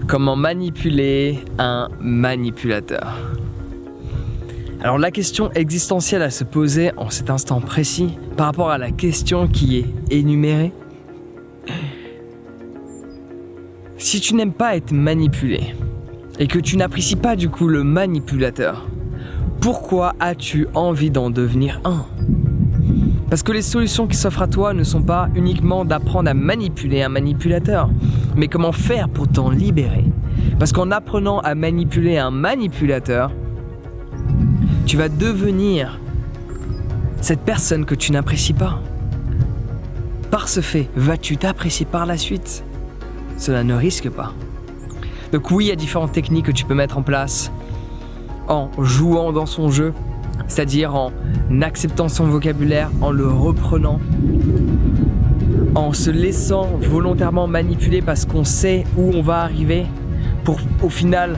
Comment manipuler un manipulateur? Alors la question existentielle à se poser en cet instant précis par rapport à la question qui est énumérée. Si tu n'aimes pas être manipulé et que tu n'apprécies pas du coup le manipulateur, pourquoi as-tu envie d'en devenir un? Parce que les solutions qui s'offrent à toi ne sont pas uniquement d'apprendre à manipuler un manipulateur, mais comment faire pour t'en libérer. Parce qu'en apprenant à manipuler un manipulateur, tu vas devenir cette personne que tu n'apprécies pas. Par ce fait, vas-tu t'apprécier par la suite? Cela ne risque pas. Donc oui, il y a différentes techniques que tu peux mettre en place en jouant dans son jeu, c'est-à-dire en acceptant son vocabulaire, en le reprenant, en se laissant volontairement manipuler parce qu'on sait où on va arriver pour au final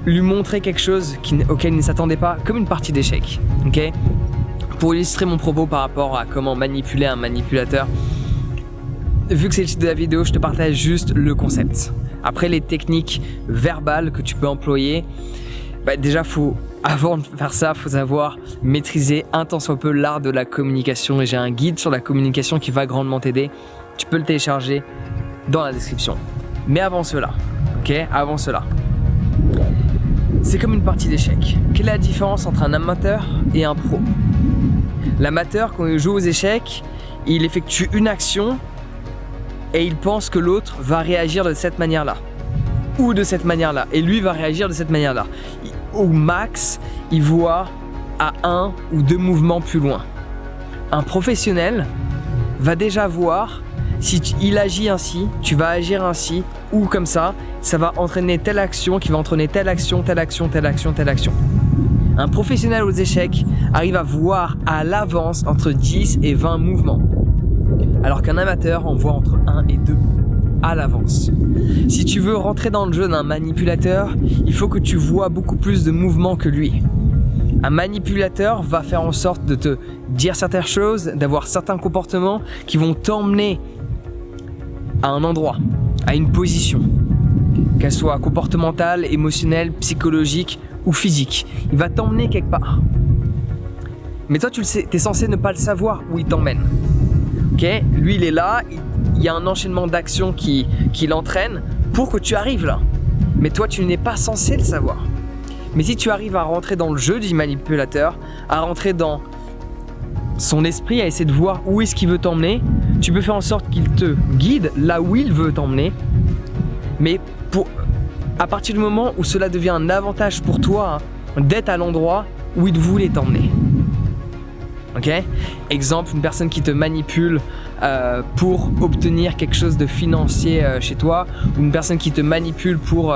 lui montrer quelque chose auquel il ne s'attendait pas, comme une partie d'échecs. Okay? Pour illustrer mon propos par rapport à comment manipuler un manipulateur, vu que c'est le titre de la vidéo, je te partage juste le concept. Après, les techniques verbales que tu peux employer, déjà, avant de faire ça, il faut savoir maîtriser un tant soit peu l'art de la communication. Et j'ai un guide sur la communication qui va grandement t'aider. Tu peux le télécharger dans la description. Mais avant cela, c'est comme une partie d'échecs. Quelle est la différence entre un amateur et un pro? L'amateur, quand il joue aux échecs, il effectue une action et il pense que l'autre va réagir de cette manière-là ou de cette manière-là, et lui va réagir de cette manière-là. Au max, il voit à 1 ou 2 mouvements plus loin. Un professionnel va déjà voir si il agit ainsi, tu vas agir ainsi, ou comme ça va entraîner telle action qui va entraîner telle action, telle action, telle action, telle action. Un professionnel aux échecs arrive à voir à l'avance entre 10 et 20 mouvements, alors qu'un amateur en voit entre 1 et 2 à l'avance. Si tu veux rentrer dans le jeu d'un manipulateur, il faut que tu vois beaucoup plus de mouvements que lui. Un manipulateur va faire en sorte de te dire certaines choses, d'avoir certains comportements qui vont t'emmener à un endroit, à une position, qu'elle soit comportementale, émotionnelle, psychologique ou physique. Il va t'emmener quelque part. Mais toi, tu le sais, tu es censé ne pas le savoir où il t'emmène. Okay? Lui, il est là, il y a un enchaînement d'actions qui l'entraîne pour que tu arrives là. Mais toi, tu n'es pas censé le savoir. Mais si tu arrives à rentrer dans le jeu du manipulateur, à rentrer dans son esprit, à essayer de voir où est-ce qu'il veut t'emmener, tu peux faire en sorte qu'il te guide là où il veut t'emmener. Mais à partir du moment où cela devient un avantage pour toi d'être à l'endroit où il voulait t'emmener. Ok? Exemple, une personne qui te manipule pour obtenir quelque chose de financier chez toi, ou une personne qui te manipule pour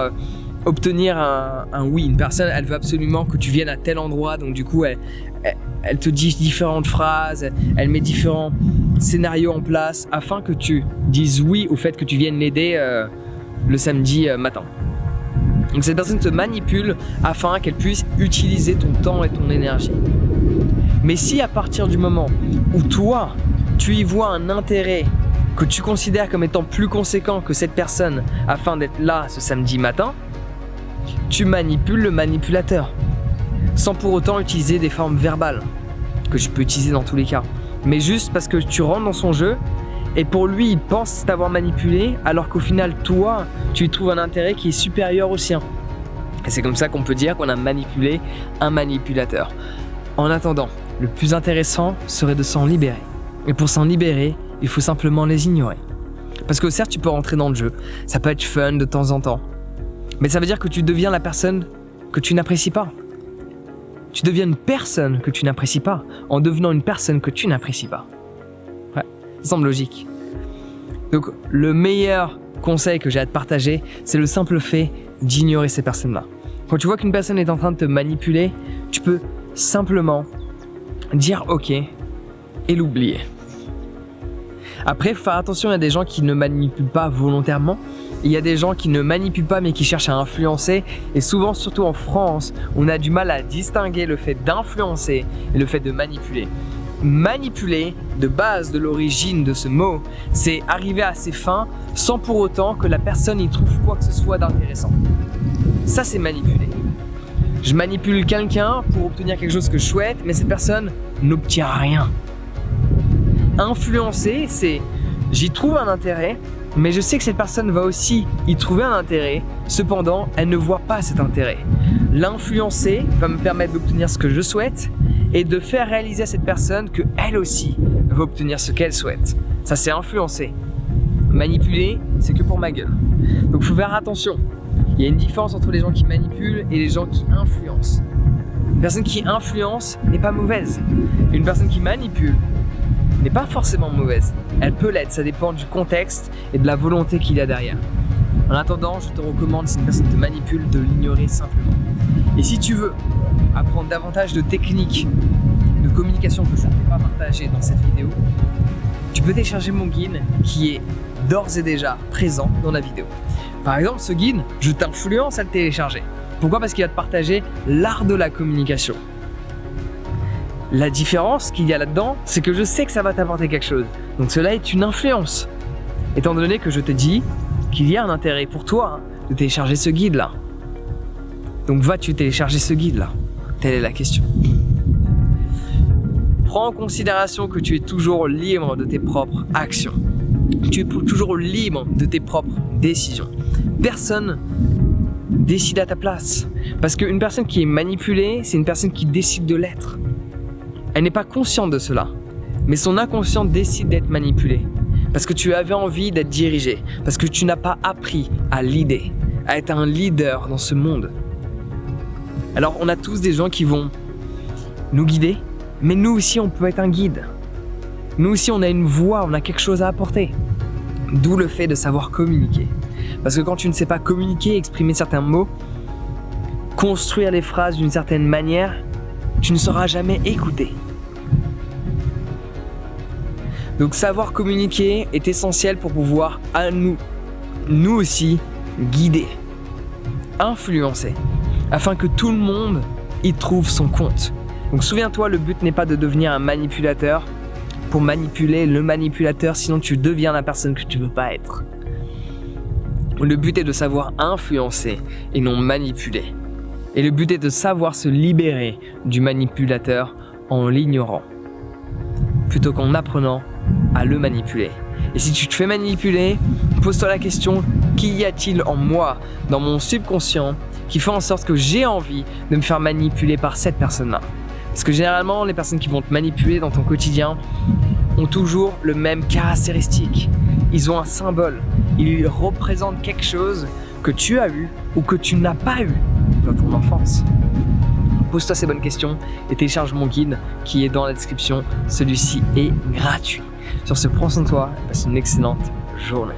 obtenir un oui. Une personne, elle veut absolument que tu viennes à tel endroit, donc du coup, elle te dit différentes phrases, elle met différents scénarios en place afin que tu dises oui au fait que tu viennes l'aider le samedi matin. Donc cette personne te manipule afin qu'elle puisse utiliser ton temps et ton énergie. Mais si à partir du moment où toi, tu y vois un intérêt que tu considères comme étant plus conséquent que cette personne afin d'être là ce samedi matin, tu manipules le manipulateur, sans pour autant utiliser des formes verbales, que tu peux utiliser dans tous les cas, mais juste parce que tu rentres dans son jeu, et pour lui, il pense t'avoir manipulé, alors qu'au final, toi, tu y trouves un intérêt qui est supérieur au sien. Et c'est comme ça qu'on peut dire qu'on a manipulé un manipulateur. En attendant, le plus intéressant serait de s'en libérer. Et pour s'en libérer, il faut simplement les ignorer. Parce que certes, tu peux rentrer dans le jeu, ça peut être fun de temps en temps, mais ça veut dire que tu deviens la personne que tu n'apprécies pas. Tu deviens une personne que tu n'apprécies pas en devenant une personne que tu n'apprécies pas. Ouais, ça semble logique. Donc, le meilleur conseil que j'ai à te partager, c'est le simple fait d'ignorer ces personnes-là. Quand tu vois qu'une personne est en train de te manipuler, tu peux simplement dire ok et l'oublier. Après, il faut faire attention, il y a des gens qui ne manipulent pas volontairement. Il y a des gens qui ne manipulent pas mais qui cherchent à influencer. Et souvent, surtout en France, on a du mal à distinguer le fait d'influencer et le fait de manipuler. Manipuler, de base de l'origine de ce mot, c'est arriver à ses fins sans pour autant que la personne y trouve quoi que ce soit d'intéressant. Ça, c'est manipuler. Je manipule quelqu'un pour obtenir quelque chose que je souhaite, mais cette personne n'obtient rien. Influencer, c'est j'y trouve un intérêt, mais je sais que cette personne va aussi y trouver un intérêt, cependant, elle ne voit pas cet intérêt. L'influencer va me permettre d'obtenir ce que je souhaite et de faire réaliser à cette personne qu'elle aussi va obtenir ce qu'elle souhaite. Ça, c'est influencer. Manipuler, c'est que pour ma gueule. Donc, il faut faire attention. Il y a une différence entre les gens qui manipulent et les gens qui influencent. Une personne qui influence n'est pas mauvaise. Une personne qui manipule n'est pas forcément mauvaise. Elle peut l'être, ça dépend du contexte et de la volonté qu'il y a derrière. En attendant, je te recommande, si une personne te manipule, de l'ignorer simplement. Et si tu veux apprendre davantage de techniques de communication que je ne t'ai pas partagées dans cette vidéo, tu peux télécharger mon guide qui est d'ores et déjà présent dans la vidéo. Par exemple, ce guide, je t'influence à le télécharger. Pourquoi ? Parce qu'il va te partager l'art de la communication. La différence qu'il y a là-dedans, c'est que je sais que ça va t'apporter quelque chose. Donc cela est une influence. Étant donné que je te dis qu'il y a un intérêt pour toi de télécharger ce guide-là. Donc vas-tu télécharger ce guide-là ? Telle est la question. Prends en considération que tu es toujours libre de tes propres actions. Tu es toujours libre de tes propres décisions. Personne décide à ta place. Parce qu'une personne qui est manipulée, c'est une personne qui décide de l'être. Elle n'est pas consciente de cela, mais son inconscient décide d'être manipulé. Parce que tu avais envie d'être dirigé, parce que tu n'as pas appris à leader, à être un leader dans ce monde. Alors on a tous des gens qui vont nous guider, mais nous aussi on peut être un guide. Nous aussi on a une voix, on a quelque chose à apporter. D'où le fait de savoir communiquer. Parce que quand tu ne sais pas communiquer, exprimer certains mots, construire les phrases d'une certaine manière, tu ne seras jamais écouté. Donc savoir communiquer est essentiel pour pouvoir à nous aussi guider, influencer, afin que tout le monde y trouve son compte. Donc souviens-toi, le but n'est pas de devenir un manipulateur pour manipuler le manipulateur, sinon tu deviens la personne que tu veux pas être. Le but est de savoir influencer et non manipuler. Et le but est de savoir se libérer du manipulateur en l'ignorant, plutôt qu'en apprenant à le manipuler. Et si tu te fais manipuler, pose-toi la question, qu'y a-t-il en moi, dans mon subconscient, qui fait en sorte que j'ai envie de me faire manipuler par cette personne-là ? Parce que généralement, les personnes qui vont te manipuler dans ton quotidien ont toujours le même caractéristique. Ils ont un symbole, ils représentent quelque chose que tu as eu ou que tu n'as pas eu dans ton enfance. Pose-toi ces bonnes questions et télécharge mon guide qui est dans la description. Celui-ci est gratuit. Sur ce, prends soin de toi et passe une excellente journée.